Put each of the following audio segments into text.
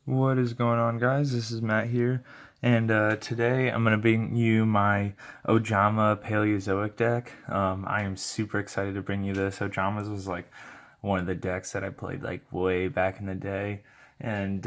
What is going on, guys? This is Matt here, and today I'm going to bring you my Ojama Paleozoic deck. I am super excited to bring you this. Ojama's was like one of the decks that I played like way back in the day, and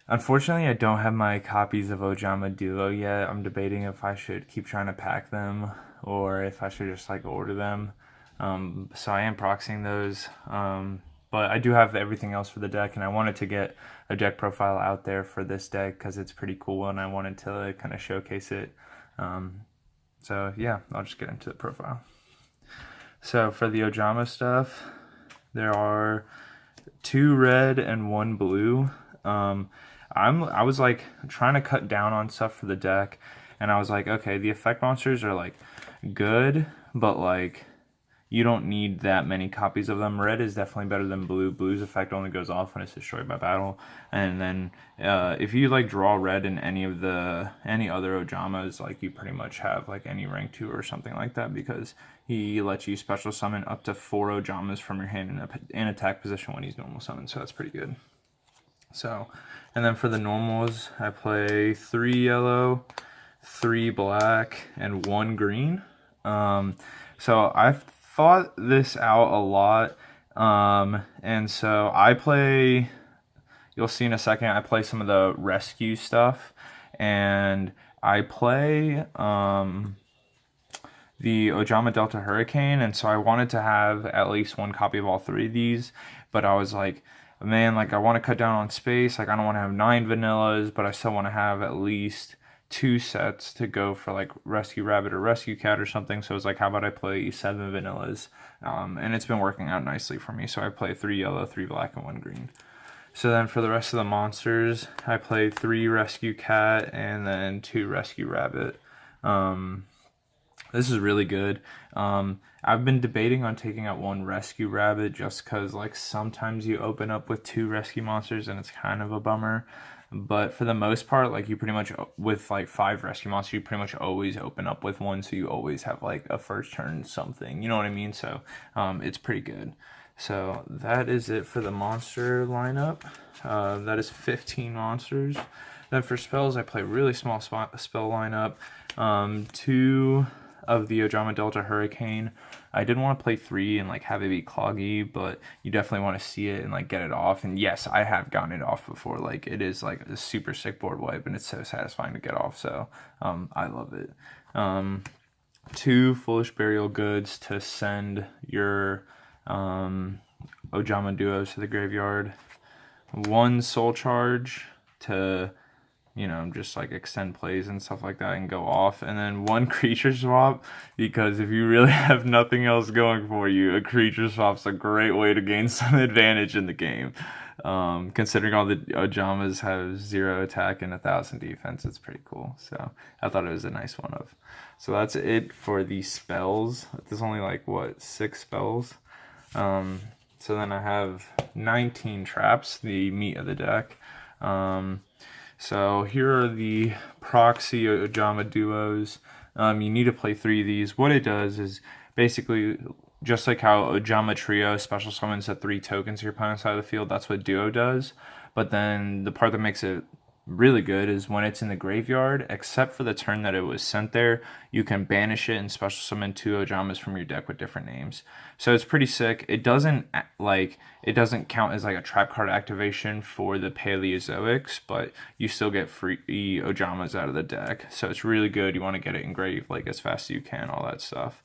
unfortunately I don't have my copies of Ojama Duo yet. I'm debating if I should keep trying to pack them or if I should just like order them. So I am proxying those. But I do have everything else for the deck, and I wanted to get a deck profile out there for this deck because it's pretty cool, and I wanted to kind of showcase it. So yeah, I'll just get into the profile. So for the Ojama stuff, there are 2 red and 1 blue. I was like trying to cut down on stuff for the deck, and I was like, okay, the effect monsters are like good, but like you don't need that many copies of them. Red is definitely better than blue. Blue's effect only goes off when it's destroyed by battle. And then if you like draw red in any other Ojamas, like you pretty much have like any rank 2 or something like that, because he lets you special summon up to 4 Ojamas from your hand in attack position when he's normal summoned, so that's pretty good. So, and then for the normals, I play 3 yellow, 3 black, and 1 green. So I've thought this out a lot, and so I play, you'll see in a second, I play some of the rescue stuff, and I play the Ojama Delta Hurricane, and so I wanted to have at least 1 copy of all 3 of these, but I was like, man, like I want to cut down on space, like I don't want to have 9 vanillas, but I still want to have at least 2 sets to go for like Rescue Rabbit or Rescue Cat or something. So it's like, how about I play 7 vanillas? And it's been working out nicely for me. So I play 3 yellow, 3 black, and 1 green. So then for the rest of the monsters, I played 3 Rescue Cat and then 2 Rescue Rabbit. This is really good. I've been debating on taking out 1 Rescue Rabbit just because like sometimes you open up with 2 rescue monsters and it's kind of a bummer. But for the most part, like you pretty much, with like 5 rescue monsters, you pretty much always open up with 1, so you always have like a first turn something, you know what I mean? So it's pretty good. So that is it for the monster lineup. That is 15 monsters. Then for spells, I play really small spell lineup. 2 of the Ojama Delta Hurricane. I didn't want to play 3 and like have it be cloggy, but you definitely want to see it and like get it off. And yes, I have gotten it off before. Like it is like a super sick board wipe, and it's so satisfying to get off. So I love it. 2 Foolish Burial Goods to send your Ojama duos to the graveyard. 1 Soul Charge to, you know, just like extend plays and stuff like that and go off. And then 1 creature swap, because if you really have nothing else going for you, a creature swap's a great way to gain some advantage in the game. Considering all the Ojamas have 0 attack and 1,000 defense, it's pretty cool. So I thought it was a nice one of. So that's it for the spells. There's only like, what, 6 spells? So then I have 19 traps, the meat of the deck. So here are the proxy Ojama duos. You need to play 3 of these. What it does is basically just like how Ojama Trio special summons at 3 tokens to your opponent's side of the field. That's what Duo does. But then the part that makes it really good is when it's in the graveyard, except for the turn that it was sent there, you can banish it and special summon 2 Ojamas from your deck with different names. So it's pretty sick. It doesn't count as like a trap card activation for the Paleozoics, but you still get free Ojamas out of the deck. So it's really good. You want to get it engraved like as fast as you can, all that stuff.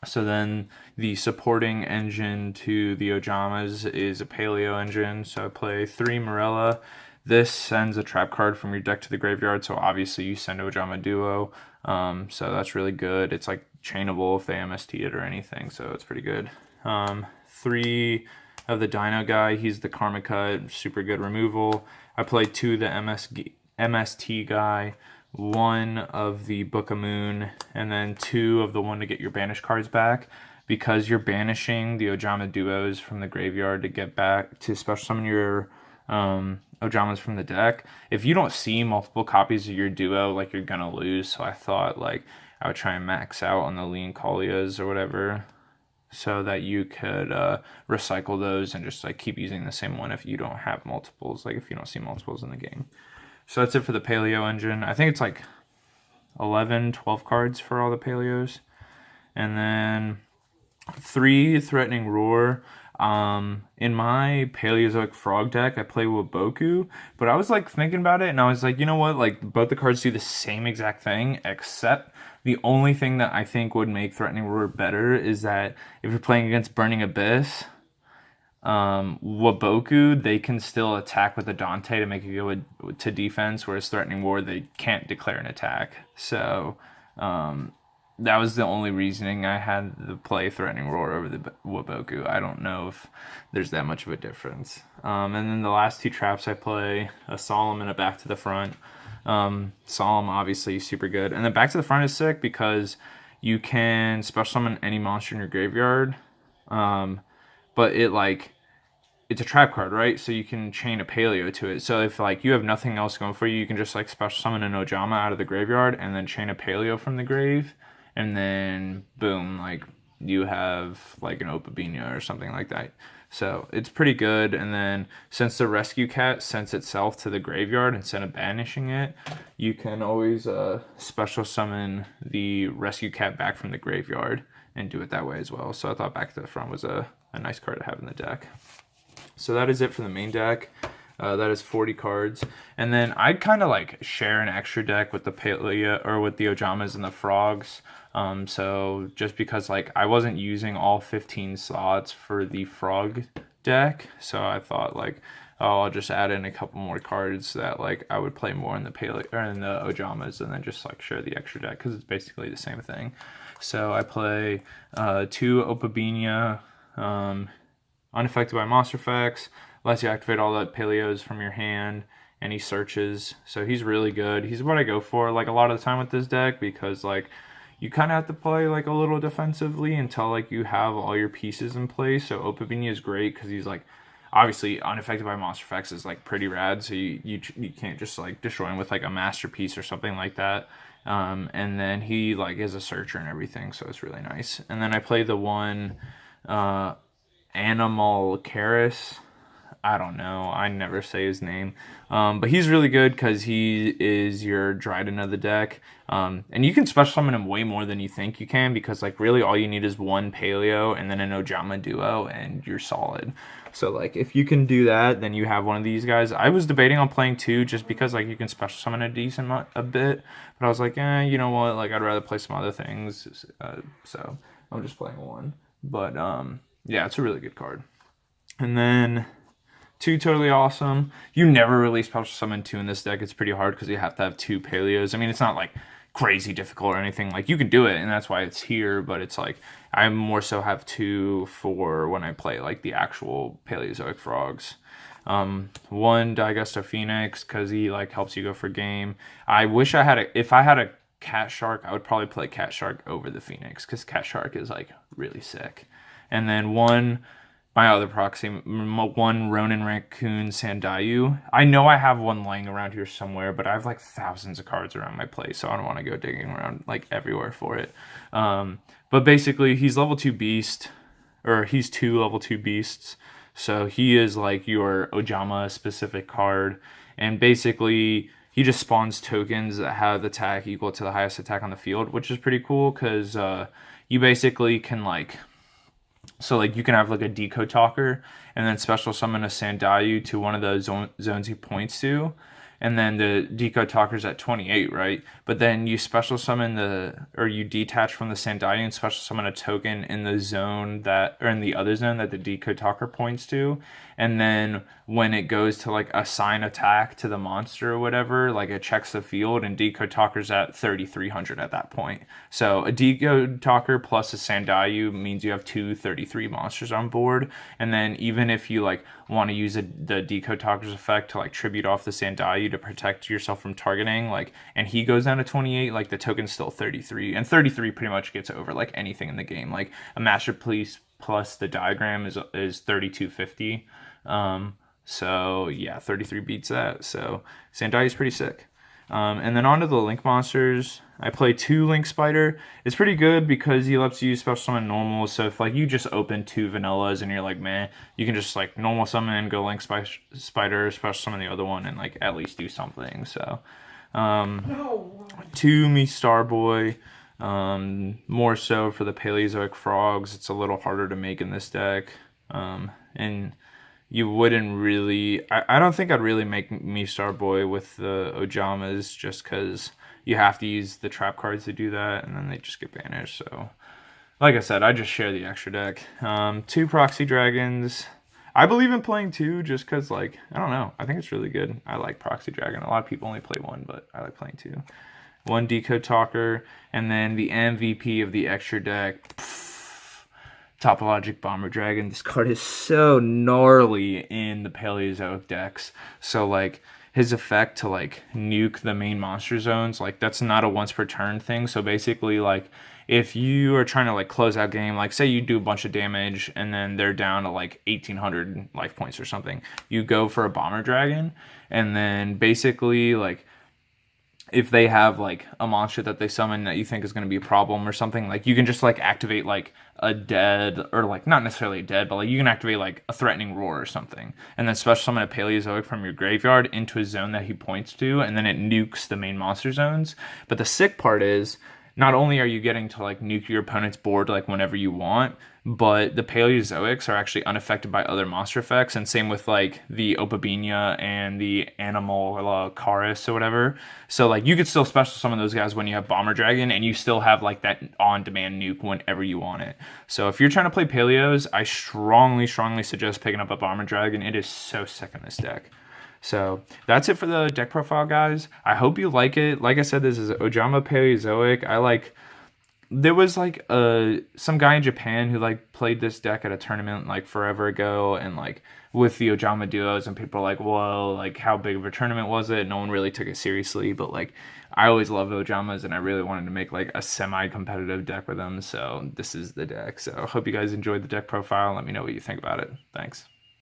So then the supporting engine to the Ojamas is a Paleo engine. So I play 3 Morella. This sends a trap card from your deck to the graveyard, so obviously you send Ojama Duo. So that's really good. It's like chainable if they MST it or anything, so it's pretty good. 3 of the Dino guy, he's the Karma Cut, super good removal. I play 2 of the MST guy, 1 of the Book of Moon, and then 2 of the one to get your banished cards back. Because you're banishing the Ojama Duos from the graveyard to get back to special summon your Ojamas from the deck. If you don't see multiple copies of your duo, like you're gonna lose. So I thought like I would try and max out on the Lean Kalias or whatever. so that you could recycle those and just like keep using the same one if you don't have multiples, like if you don't see multiples in the game. So that's it for the Paleo engine. I think it's like 11, 12 cards for all the Paleos. And then 3 Threatening Roar. In my Paleozoic Frog deck, I play Waboku, but I was like thinking about it, and I was like, you know what? Like both the cards do the same exact thing, except the only thing that I think would make Threatening Roar better is that if you're playing against Burning Abyss, Waboku, they can still attack with a Dante to make it go to defense, whereas Threatening Roar, they can't declare an attack. So, that was the only reasoning I had to play Threatening Roar over the Waboku. I don't know if there's that much of a difference. And then the last 2 traps I play, a Solemn and a Back to the Front. Solemn, obviously, super good. And then Back to the Front is sick because you can special summon any monster in your graveyard. But it's a trap card, right? So you can chain a Paleo to it. So if like you have nothing else going for you, you can just like special summon an Ojama out of the graveyard and then chain a Paleo from the grave. And then boom, like you have like an Opabinia or something like that. So it's pretty good. And then since the rescue cat sends itself to the graveyard instead of banishing it, you can always special summon the rescue cat back from the graveyard and do it that way as well. So I thought Back to the Front was a nice card to have in the deck. So that is it for the main deck. That is 40 cards. And then I'd kind of like share an extra deck with the Paleo or with the Ojamas and the Frogs. So just because like I wasn't using all 15 slots for the Frog deck, so I thought like, oh, I'll just add in a couple more cards that like I would play more in the Paleo or in the Ojamas, and then just like share the extra deck because it's basically the same thing. So I play 2 Opabinia, unaffected by monster effects, lets you activate all the Paleos from your hand, and he searches. So he's really good. He's what I go for like a lot of the time with this deck because like you kind of have to play like a little defensively until like you have all your pieces in place. So Opabinia is great because he's like obviously unaffected by monster effects is like pretty rad. So you can't just like destroy him with like a masterpiece or something like that. And then he like is a searcher and everything, so it's really nice. And then I play the one Animal Karis. I don't know. I never say his name. But he's really good because he is your Dryden of the deck. And you can special summon him way more than you think you can because like really all you need is 1 Paleo and then an Ojama duo and you're solid. So like if you can do that, then you have one of these guys. I was debating on playing 2 just because like you can special summon a bit. But I was like, you know what? Like I'd rather play some other things. So I'm just playing 1. But yeah, it's a really good card. And then 2 totally awesome. You never really special summon 2 in this deck. It's pretty hard because you have to have 2 Paleos. I mean, it's not like crazy difficult or anything. Like you can do it, and that's why it's here. But it's like I more so have 2 for when I play like the actual Paleozoic Frogs. 1 Digesto Phoenix because he like helps you go for game. I wish I had if I had a Cat Shark, I would probably play Cat Shark over the Phoenix because Cat Shark is like really sick. And then 1. My other proxy, 1 Ronin Raccoon Sandayu. I know I have 1 laying around here somewhere, but I have like thousands of cards around my place, so I don't want to go digging around like everywhere for it. But basically, he's level 2 beast, or he's 2 level 2 beasts. So he is like your Ojama specific card, and basically he just spawns tokens that have attack equal to the highest attack on the field, which is pretty cool because you basically can like. So like you can have like a Decode Talker and then special summon a Sandayu to one of the zones he points to. And then the Decode Talker's at 28, right? But then you special summon you detach from the Sandayu and special summon a token in the zone or in the other zone that the Decode Talker points to. And then when it goes to like assign attack to the monster or whatever, like it checks the field and Decode Talker's at 3,300 at that point. So a Decode Talker plus a Sandayu means you have 233 monsters on board. And then even if you like want to use the Decode Talker's effect to like tribute off the Sandayu to protect yourself from targeting, like, and he goes down to 28, like the token's still 33, and 33 pretty much gets over like anything in the game. Like a masterpiece plus the diagram is 3250. So yeah, 33 beats that. So Sandai's pretty sick. And then onto the Link monsters. I play 2 Link Spider. It's pretty good because he lets you use special summon normal. So if like you just open 2 vanillas and you're like, man, you can just like normal summon, go Link Spider, special summon the other one, and like at least do something. So 2 Me Starboy. More so for the Paleozoic frogs. It's a little harder to make in this deck. And you wouldn't really... I don't think I'd really make Me Starboy with the Ojamas just because you have to use the trap cards to do that, and then they just get banished. So, like I said, I just share the extra deck. 2 Proxy Dragons. I believe in playing 2 just because, like, I don't know. I think it's really good. I like Proxy Dragon. A lot of people only play 1, but I like playing 2. 1 Decode Talker, and then the MVP of the extra deck, Topologic Bomber Dragon. This card is so gnarly in the Paleozoic decks. So, like, his effect to, like, nuke the main monster zones, like, that's not a once per turn thing. So, basically, like, if you are trying to, like, close out game, like, say you do a bunch of damage, and then they're down to, like, 1,800 life points or something, you go for a Bomber Dragon, and then, basically, like, if they have like a monster that they summon that you think is going to be a problem or something, like you can just like activate like a dead, or like not necessarily a dead, but like you can activate like a threatening roar or something, and then special summon a Paleozoic from your graveyard into a zone that he points to, and then it nukes the main monster zones. But the sick part is, not only are you getting to like nuke your opponent's board like whenever you want, but the Paleozoics are actually unaffected by other monster effects, and same with like the Opabinia and the Animal Charis or whatever. So like you could still special summon those guys when you have Bomber Dragon, and you still have like that on-demand nuke whenever you want it. So if you're trying to play Paleos, I strongly suggest picking up a Bomber Dragon. It is so sick in this deck. So that's it for the deck profile, guys. I hope you like it. Like I said, this is Ojama Paleozoic. There was like some guy in Japan who like played this deck at a tournament like forever ago, and like with the Ojama duos, and people are like, whoa, like how big of a tournament was it? No one really took it seriously, but like I always loved Ojamas, and I really wanted to make like a semi-competitive deck with them, so this is the deck. So I hope you guys enjoyed the deck profile. Let me know what you think about it. Thanks.